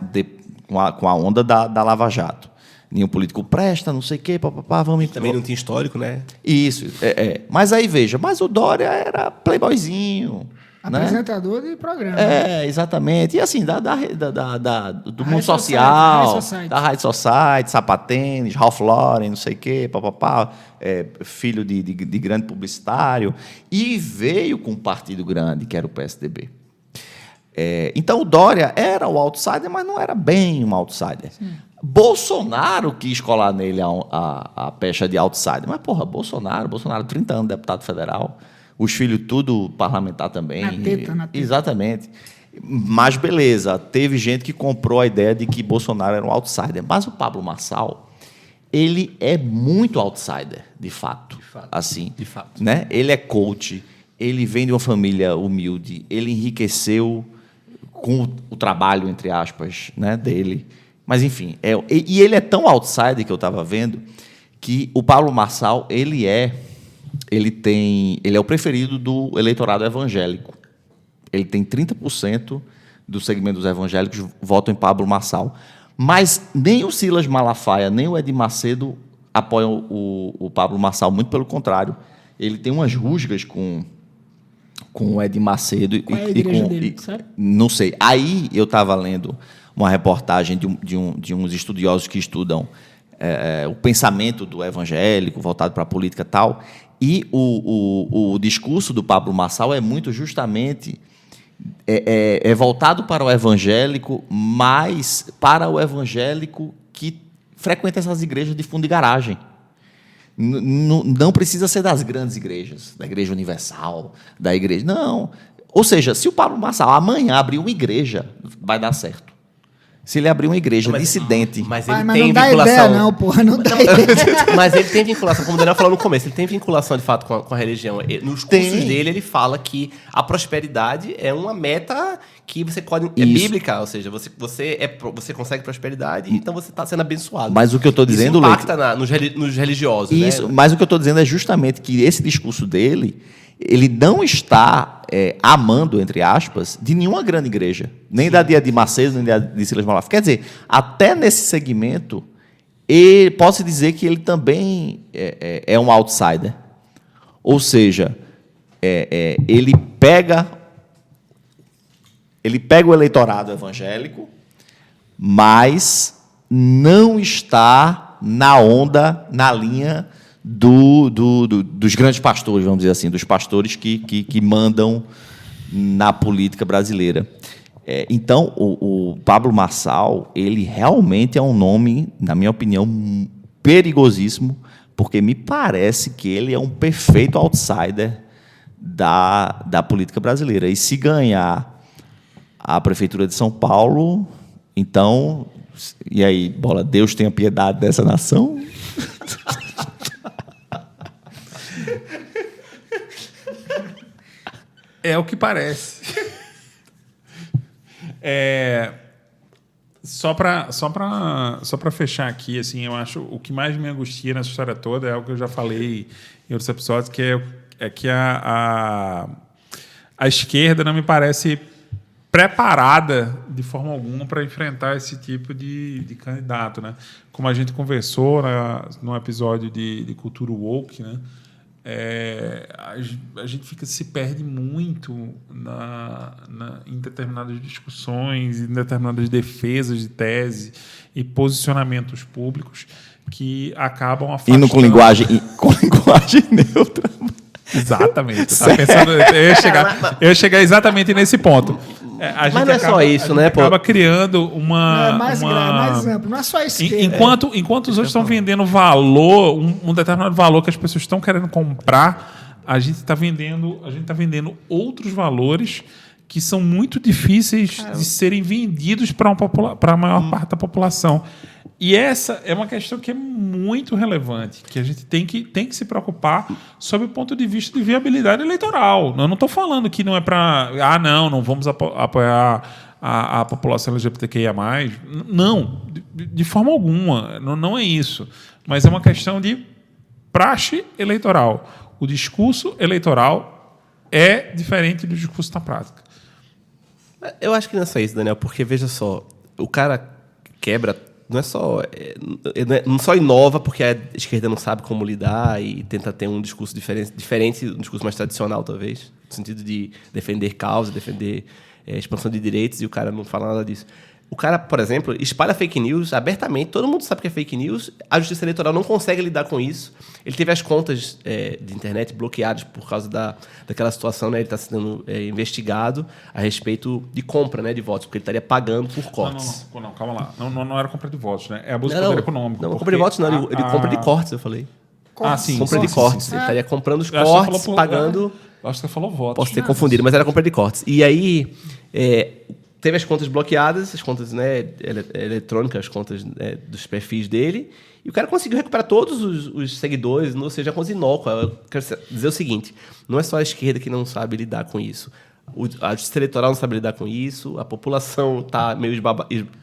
com a onda da Lava Jato. Nenhum político presta, não sei o quê, papapá, vamos... Também não tinha histórico, né? Isso, Mas aí, veja, o Dória era playboyzinho, apresentador de programa. Exatamente. E assim, do mundo social, da High Society, sapatênis, Ralph Lauren, não sei o quê, papapá, filho de grande publicitário. E veio com um partido grande, que era o PSDB. Então, o Dória era o outsider, mas não era bem um outsider. Sim. Bolsonaro quis colar nele a pecha de outsider. Mas, porra, Bolsonaro, 30 anos, deputado federal, os filhos tudo parlamentar também. Na teta. Exatamente. Mas, beleza, teve gente que comprou a ideia de que Bolsonaro era um outsider. Mas o Pablo Marçal, ele é muito outsider, de fato. Assim, de fato. Né? Ele é coach, ele vem de uma família humilde, ele enriqueceu com o trabalho, entre aspas, né, dele. Mas, enfim, e ele é tão outsider que eu estava vendo que o Pablo Marçal, ele é o preferido do eleitorado evangélico. Ele tem 30% do segmento dos evangélicos votam em Pablo Marçal. Mas nem o Silas Malafaia, nem o Edir Macedo apoiam o Pablo Marçal, muito pelo contrário. Ele tem umas rusgas com o Edir Macedo. Qual é a igreja dele, sabe? Não sei. Aí eu estava lendo uma reportagem de uns estudiosos que estudam o pensamento do evangélico, voltado para a política e tal, e o discurso do Pablo Marçal é muito justamente voltado para o evangélico, mas para o evangélico que frequenta essas igrejas de fundo de garagem. Não precisa ser das grandes igrejas, da Igreja Universal, da igreja... Não. Ou seja, se o Pablo Marçal amanhã abrir uma igreja, vai dar certo. Se ele abrir uma igreja dissidente... Mas ele mas tem não dá vinculação... ideia, não, porra. Não dá ideia. Mas ele tem vinculação, como o Daniel falou no começo, ele tem vinculação, de fato, com a religião. Nos cursos dele, ele fala que a prosperidade é uma meta que você pode... É bíblica, ou seja, você consegue prosperidade, então você está sendo abençoado. Mas o que eu estou dizendo... Isso impacta nos religiosos, isso, né? Mas o que eu estou dizendo é justamente que esse discurso dele, ele não está amando, entre aspas, de nenhuma grande igreja. Nem da Dia de Macedo, nem da de Silas Malafaia. Quer dizer, até nesse segmento, posso dizer que ele também é um outsider. Ou seja, ele pega ele pega o eleitorado evangélico, mas não está na onda, na linha dos grandes pastores, vamos dizer assim, dos pastores que mandam na política brasileira. Então, o Pablo Marçal, ele realmente é um nome, na minha opinião, perigosíssimo, porque me parece que ele é um perfeito outsider da política brasileira. E se ganhar a Prefeitura de São Paulo, então... E aí, Bola, Deus tenha piedade dessa nação? É o que parece. Só para fechar aqui, assim, eu acho o que mais me angustia nessa história toda é o que eu já falei em outros episódios, que é que a esquerda não me parece preparada de forma alguma para enfrentar esse tipo de candidato, né? Como a gente conversou no episódio de Cultura Woke, né? A gente se perde muito em determinadas discussões, em determinadas defesas de tese e posicionamentos públicos que acabam afastando... Indo com linguagem neutra. Exatamente. Tá pensando, eu ia chegar exatamente nesse ponto. Mas não é só isso, né? Acaba criando uma... É mais amplo. Não é só a esquerda. Enquanto os outros estão vendendo valor, um determinado valor que as pessoas estão querendo comprar, a gente está vendendo outros valores que são muito difíceis de serem vendidos para a maior parte da população. E essa é uma questão que é muito relevante, que a gente tem que se preocupar sob o ponto de vista de viabilidade eleitoral. Eu não estou falando que não é para... não vamos apoiar a população LGBTQIA+. Não, de forma alguma. Não é isso. Mas é uma questão de praxe eleitoral. O discurso eleitoral é diferente do discurso na prática. Eu acho que não é só isso, Daniel, porque, veja só, o cara quebra... Não só inova porque a esquerda não sabe como lidar e tenta ter um discurso diferente, um discurso mais tradicional, talvez, no sentido de defender causa, defender expansão de direitos, e o cara não fala nada disso. O cara, por exemplo, espalha fake news abertamente, todo mundo sabe que é fake news, a Justiça Eleitoral não consegue lidar com isso. Ele teve as contas de internet bloqueadas por causa daquela situação, né? Ele está sendo investigado a respeito de compra, né, de votos, porque ele estaria pagando por cortes. Não, calma lá. Não era compra de votos, né? É abuso de poder econômico. Não, compra de votos não, ele compra de cortes, eu falei. Sim. Compra de cortes. Sim. Ele estaria comprando os cortes, pagando... Acho que você falou votos. Posso ter confundido, mas era compra de cortes. E aí... teve as contas bloqueadas, as contas, né, eletrônicas, as contas, né, dos perfis dele, e o cara conseguiu recuperar todos os seguidores, ou seja, a conta inócua. Eu quero dizer o seguinte, não é só a esquerda que não sabe lidar com isso. A Justiça Eleitoral não sabe lidar com isso, a população está meio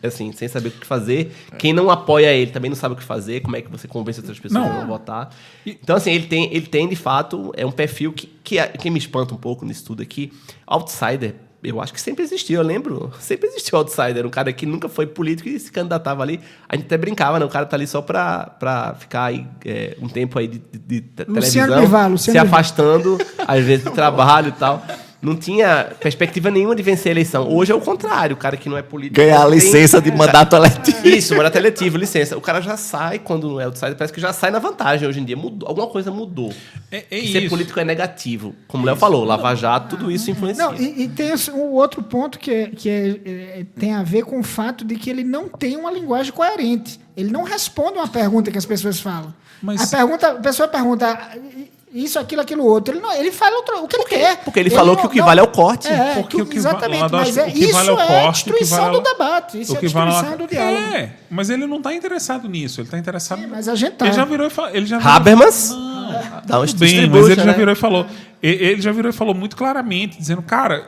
assim, sem saber o que fazer. Quem não apoia ele também não sabe o que fazer, como é que você convence outras pessoas a não votar. Então, assim, ele tem, de fato, um perfil que me espanta um pouco nisso tudo aqui. Outsider, eu acho que sempre existiu, eu lembro. Sempre existiu o outsider, um cara que nunca foi político e se candidatava ali. A gente até brincava, né? O cara tá ali só pra ficar aí, um tempo aí de televisão, se afastando, às vezes, do trabalho e tal. Não tinha perspectiva nenhuma de vencer a eleição. Hoje é o contrário, o cara que não é político... Ganhar a licença de mandato eletivo. Isso, mandato eletivo, licença. O cara já sai, quando não é outsider, parece que já sai na vantagem hoje em dia. Mudou, alguma coisa mudou. Ser político é negativo. Como o Léo falou, Lava Jato, tudo isso influencia. Não, e tem um outro ponto que tem a ver com o fato de que ele não tem uma linguagem coerente. Ele não responde uma pergunta que as pessoas falam. A pessoa pergunta... Isso, aquilo, outro. Ele fala o que ele quer. Porque ele falou que o que vale é o corte. Exatamente. Mas isso é a destruição do debate. Isso é a destruição do diálogo. Mas ele não está interessado nisso. Ele está interessado... Sim, mas a gente tá. Ele já virou e falou... Habermas? Bem, mas ele já virou e falou... Ele já virou e falou muito claramente, dizendo, cara,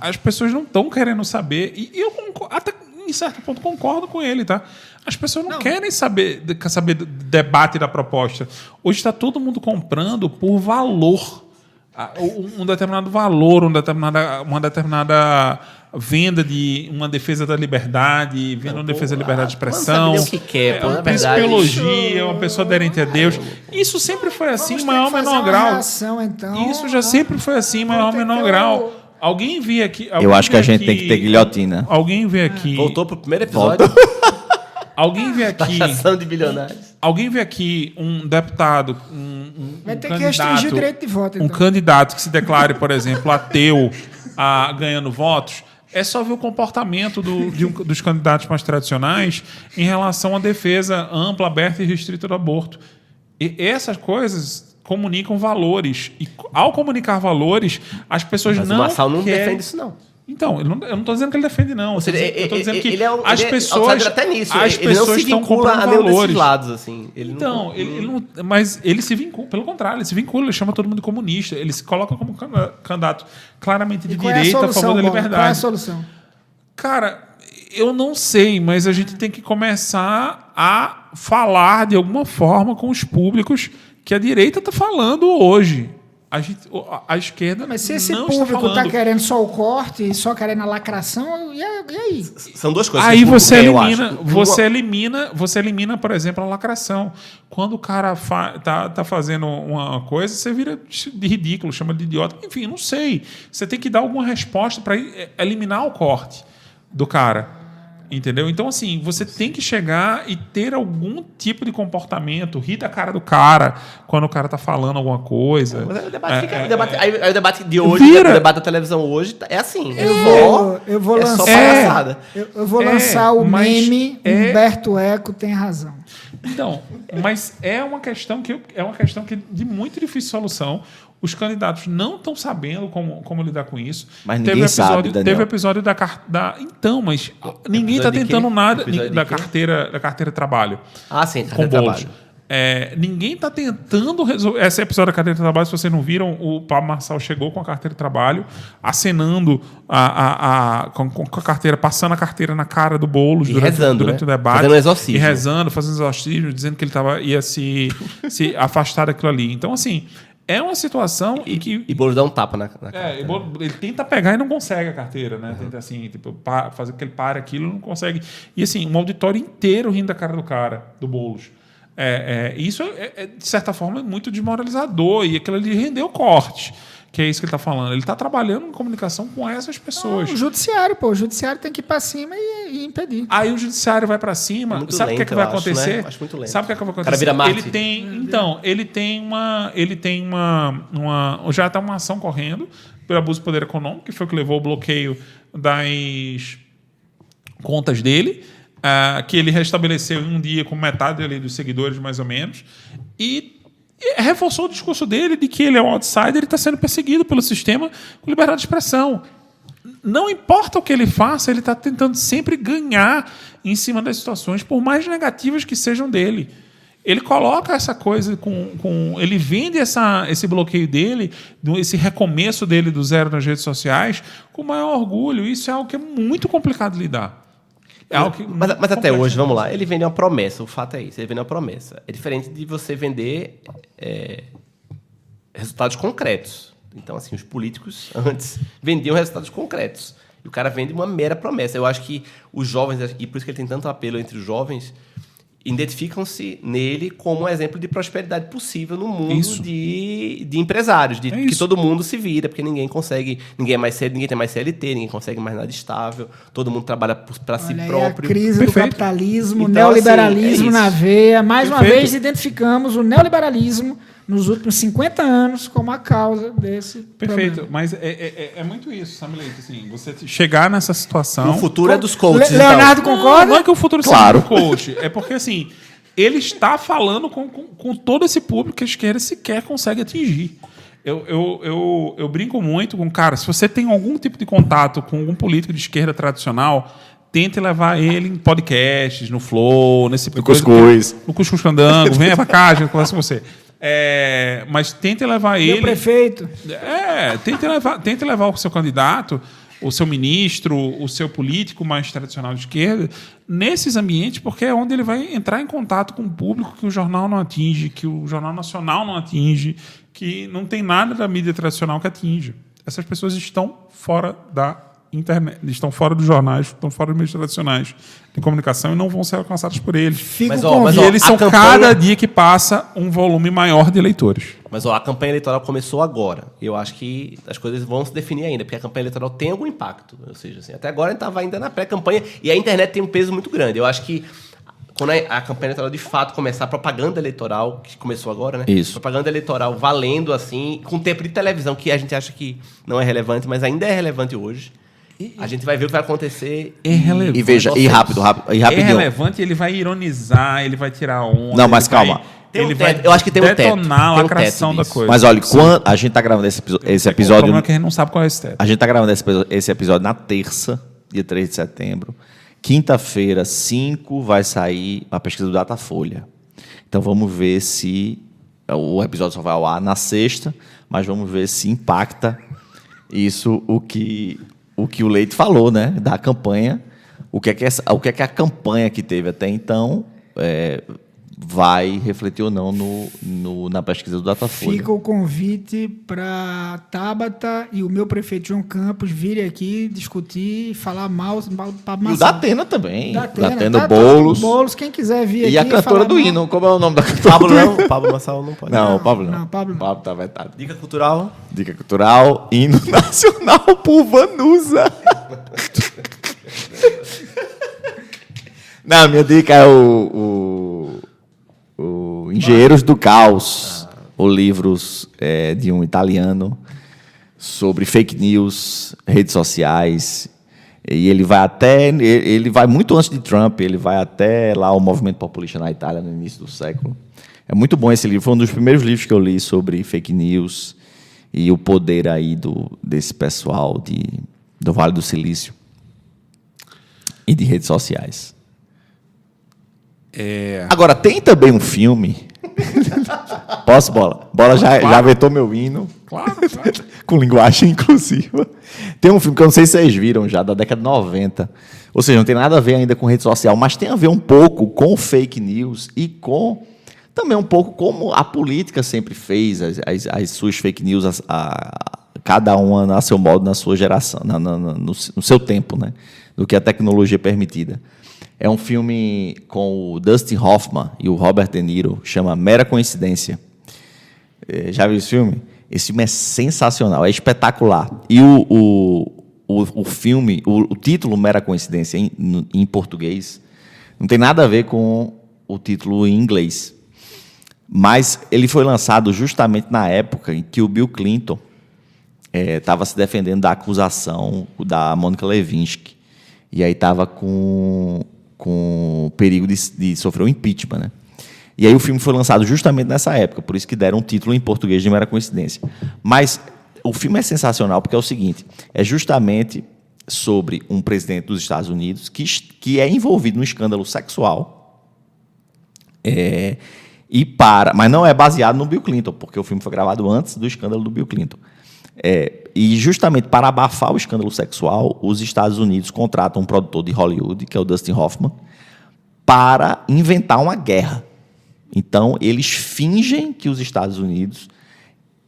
as pessoas não estão querendo saber. E eu até em certo ponto concordo com ele, tá? As pessoas não querem saber do debate da proposta. Hoje está todo mundo comprando por valor. Um determinado valor, uma determinada venda de uma defesa da liberdade, venda uma defesa da liberdade de expressão. O que quer, uma psicologia, uma pessoa aderente a Deus. Isso sempre foi assim, maior ou menor grau. Então. Isso já sempre foi assim, maior ou menor grau. Alguém vê aqui... Eu acho que a gente tem que ter guilhotina. Alguém vê aqui... Voltou pro primeiro episódio. Alguém vê aqui... Taxação de bilionários. Alguém vê aqui um deputado, Vai ter que restringir o direito de voto, então. Um candidato que se declare, por exemplo, ateu, ganhando votos. É só ver o comportamento dos candidatos mais tradicionais em relação à defesa ampla, aberta e restrita do aborto. E essas coisas comunicam valores. E, ao comunicar valores, as pessoas Mas não o Marçal não querem... defende isso, não. Então, eu não estou dizendo que ele defende, não. Ou seja, eu estou dizendo que ele é as pessoas... até nisso. As ele não pessoas se estão vincula comprando a nenhum valores. desses lados. Assim. Mas ele se vincula, pelo contrário, ele se vincula, ele chama todo mundo de comunista, ele se coloca como candidato claramente de direita a favor da liberdade. Qual é a solução? Cara, eu não sei, mas a gente tem que começar a falar de alguma forma com os públicos que a direita está falando hoje. A esquerda Mas se esse não público está tá querendo só o corte e só querendo a lacração, e aí? São duas coisas. Aí que você elimina, por exemplo, a lacração. Quando o cara tá fazendo uma coisa, você vira de ridículo, chama de idiota. Enfim, não sei. Você tem que dar alguma resposta para eliminar o corte do cara. Entendeu? Então, assim, você tem que chegar e ter algum tipo de comportamento, rir da cara do cara quando o cara tá falando alguma coisa. Mas o debate de hoje, o debate da televisão hoje, é assim. Eu vou lançar, só palhaçada. Eu vou lançar o meme Humberto Eco tem razão. Então, mas é uma questão que de muito difícil solução. Os candidatos não estão sabendo como lidar com isso. Mas ninguém sabe, Daniel. Teve o episódio da... Então, mas ninguém está tentando nada da carteira de trabalho. Ah, sim, carteira de trabalho. Ninguém está tentando resolver... Esse episódio da carteira de trabalho, se vocês não viram, o Pablo Marçal chegou com a carteira de trabalho, acenando com a carteira, passando a carteira na cara do Boulos durante o debate. Fazendo exorcismo. E rezando, fazendo exorcismo, dizendo que ele ia se afastar daquilo ali. Então, assim... É uma situação em que... E Boulos dá um tapa na cara. Ele tenta pegar e não consegue a carteira, né? Tenta assim, fazer com que ele pare aquilo, não consegue. E assim, um auditório inteiro rindo da cara do cara, do Boulos. Isso de certa forma, é muito desmoralizador. E aquilo ali rendeu corte. Que é isso que ele está falando. Ele está trabalhando em comunicação com essas pessoas. O judiciário, o judiciário tem que ir para cima e impedir. Aí o judiciário vai para cima. Sabe o que vai acontecer? Né? Acho muito lento. Sabe o que vai acontecer? O cara vira mártir. Ele tem já está uma ação correndo pelo abuso de poder econômico, que foi o que levou ao bloqueio das contas dele, que ele restabeleceu em um dia com metade ali dos seguidores, mais ou menos, e reforçou o discurso dele de que ele é um outsider e está sendo perseguido pelo sistema com liberdade de expressão. Não importa o que ele faça, ele está tentando sempre ganhar em cima das situações, por mais negativas que sejam dele. Ele coloca essa coisa ele vende esse bloqueio dele, esse recomeço dele do zero nas redes sociais, com o maior orgulho. Isso é algo que é muito complicado de lidar. Mas até hoje, vamos lá, ele vende uma promessa, o fato é isso, ele vende uma promessa. É diferente de você vender resultados concretos. Então, assim, os políticos antes vendiam resultados concretos. E o cara vende uma mera promessa. Eu acho que os jovens, e por isso que ele tem tanto apelo entre os jovens, identificam-se nele como um exemplo de prosperidade possível no mundo de empresários, que todo mundo se vira, porque ninguém é mais cedo, ninguém tem mais CLT, ninguém consegue mais nada estável, todo mundo trabalha para si próprio. A crise do capitalismo, o neoliberalismo na veia. Mais uma vez identificamos o neoliberalismo nos últimos 50 anos como a causa desse problema. Mas é muito isso, sabe, Leite? Assim, você chegar nessa situação... O futuro é dos coaches. Leonardo concorda? Não é que o futuro seja do coach. É porque, assim, ele está falando com todo esse público que a esquerda sequer consegue atingir. Eu brinco muito com... Cara, se você tem algum tipo de contato com algum político de esquerda tradicional... Tente levar ele em podcasts, no Flow, nesse tipo de coisa. No Cuscuz Candango, venha pra cá, a gente conversa com você. Mas tente levar ele... Meu prefeito. Tente levar o seu candidato, o seu ministro, o seu político mais tradicional de esquerda, nesses ambientes, porque é onde ele vai entrar em contato com um público que o jornal não atinge, que o Jornal Nacional não atinge, que não tem nada da mídia tradicional que atinge. Essas pessoas estão fora da internet, estão fora dos jornais, estão fora dos meios tradicionais de comunicação e não vão ser alcançados por eles. Mas, e eles são, cada dia que passa, um volume maior de eleitores. Mas a campanha eleitoral começou agora. E eu acho que as coisas vão se definir ainda, porque a campanha eleitoral tem algum impacto. Ou seja, assim, até agora a gente estava ainda na pré-campanha e a internet tem um peso muito grande. Eu acho que quando a campanha eleitoral de fato começar, a propaganda eleitoral, que começou agora, né? Isso. Propaganda eleitoral valendo, assim, com tempo de televisão, que a gente acha que não é relevante, mas ainda é relevante hoje. A gente vai ver o que vai acontecer. É relevante. E veja, e rapidinho. É relevante, ele vai ironizar, ele vai tirar onda. Não, mas calma. Ele vai eu acho que tem um teto. Detonar a lacração da coisa. Mas olha, quando a gente tá gravando esse episódio... O problema é que a gente não sabe qual é esse teto. A gente tá gravando esse episódio na terça, dia 3 de setembro. Quinta-feira, 5, vai sair a pesquisa do Datafolha. Então vamos ver se... O episódio só vai ao ar na sexta, mas vamos ver se impacta isso o que o Leite falou, né? Da campanha. O que é que a campanha que teve até então vai refletir ou não na pesquisa do Datafolha. Fica o convite para Tabata e o meu prefeito João Campos virem aqui discutir, falar mal para E o Datena também. Datena, Boulos. Quem quiser vir aqui. E a cantora do hino. Como é o nome da cantora? Pablo não. Pablo Marçal não pode. Não, Pablo não. Não, Pablo não. Pablo tá vetado. Dica cultural. Dica cultural, hino nacional por Vanusa. Não, minha dica é o Engenheiros do Caos, o livro de um italiano sobre fake news, redes sociais. E ele vai muito antes de Trump, ele vai até lá o movimento populista na Itália no início do século. É muito bom esse livro, foi um dos primeiros livros que eu li sobre fake news e o poder aí desse pessoal do Vale do Silício e de redes sociais. Agora, tem também um filme... Posso, Bola? Bola já vetou meu hino. Claro. Com linguagem inclusiva. Tem um filme que eu não sei se vocês viram já, da década de 90. Ou seja, não tem nada a ver ainda com rede social, mas tem a ver um pouco com fake news e com... Também um pouco como a política sempre fez, as suas fake news, cada uma a seu modo, na sua geração, no seu tempo, né? Do que a tecnologia permitida. É um filme com o Dustin Hoffman e o Robert De Niro, chama Mera Coincidência. Já viu esse filme? Esse filme é sensacional, é espetacular. E o filme, o título Mera Coincidência, em português, não tem nada a ver com o título em inglês. Mas ele foi lançado justamente na época em que o Bill Clinton estava se defendendo da acusação da Monica Lewinsky. E aí estava com perigo de sofrer um impeachment, né? E aí o filme foi lançado justamente nessa época, por isso que deram um título em português de Mera Coincidência. Mas o filme é sensacional porque é o seguinte, é justamente sobre um presidente dos Estados Unidos que é envolvido num escândalo sexual, mas não é baseado no Bill Clinton, porque o filme foi gravado antes do escândalo do Bill Clinton. E justamente para abafar o escândalo sexual, os Estados Unidos contratam um produtor de Hollywood, que é o Dustin Hoffman, para inventar uma guerra. Então, eles fingem que os Estados Unidos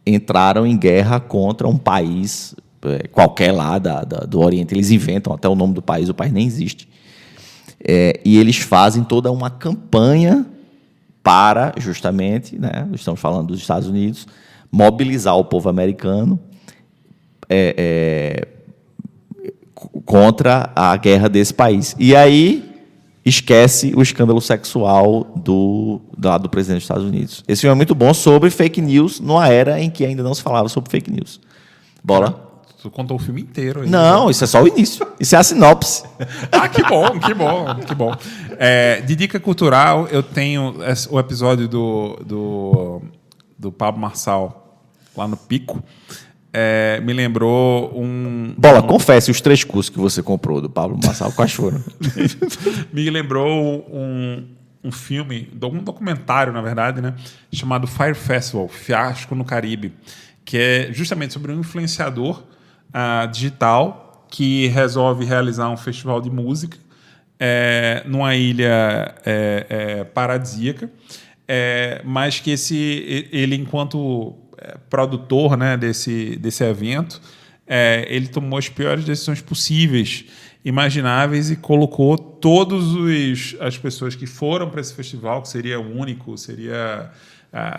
entraram em guerra contra um país qualquer lá do Oriente. Eles inventam até o nome do país, o país nem existe. E eles fazem toda uma campanha para, justamente, né, estamos falando dos Estados Unidos, mobilizar o povo americano contra a guerra desse país. E aí esquece o escândalo sexual do presidente dos Estados Unidos. Esse filme é muito bom sobre fake news numa era em que ainda não se falava sobre fake news. Bola? Tu contou o filme inteiro. Aí, não, isso é só o início. Isso é a sinopse. Que bom. De dica cultural, eu tenho o episódio do Pablo Marçal lá no Pico. Me lembrou Bola, confesse os 3 cursos que você comprou do Pablo Marçal. Quais foram? Me lembrou um filme, um documentário, na verdade, né, chamado Fire Festival, Fiasco no Caribe, que é justamente sobre um influenciador digital que resolve realizar um festival de música numa ilha paradisíaca, mas que ele, enquanto produtor, né, desse evento, ele tomou as piores decisões possíveis, imagináveis, e colocou todas as pessoas que foram para esse festival, que seria único, seria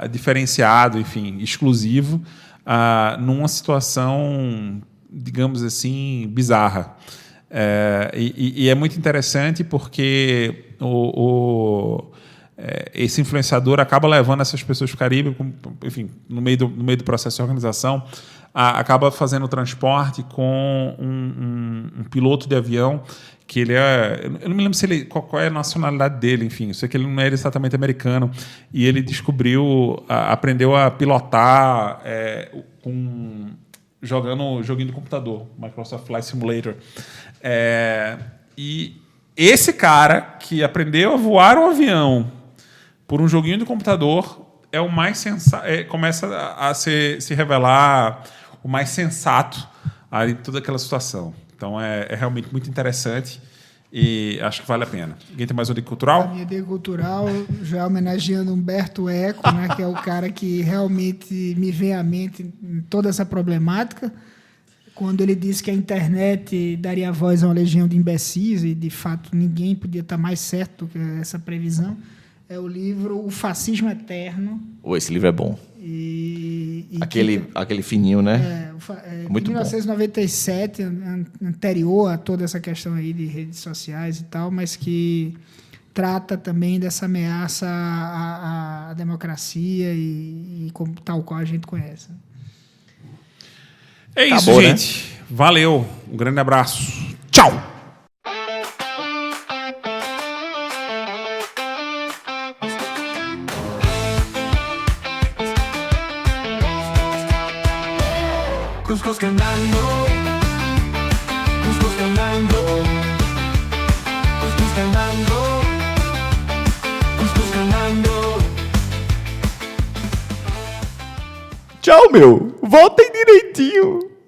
diferenciado, enfim, exclusivo, numa situação, digamos assim, bizarra. E é muito interessante porque esse influenciador acaba levando essas pessoas para o Caribe, enfim, no meio do processo de organização, acaba fazendo o transporte com um piloto de avião que ele eu não me lembro qual é a nacionalidade dele, enfim, eu sei que ele não era exatamente americano, e ele aprendeu a pilotar jogando um joguinho de computador, Microsoft Flight Simulator. E esse cara que aprendeu a voar um avião por um joguinho de computador é o mais sensato, começa a se revelar o mais sensato em toda aquela situação. Então, é realmente muito interessante e acho que vale a pena. Alguém tem mais uma dica cultural? A minha dica cultural, já homenageando Humberto Eco, né, que é o cara que realmente me vem à mente em toda essa problemática, quando ele disse que a internet daria voz a uma legião de imbecis, e, de fato, ninguém podia estar mais certo do que essa previsão. É o livro O Fascismo Eterno. Esse livro é bom. Aquele fininho, né? Muito de 1997, anterior a toda essa questão aí de redes sociais e tal, mas que trata também dessa ameaça à democracia e como, tal qual a gente conhece. É isso, acabou, gente. Né? Valeu. Um grande abraço. Tchau. Cuscuz cantando, Cuscuz cantando, Cuscuz cantando, Cuscuz cantando. Tchau, meu. Voltem direitinho.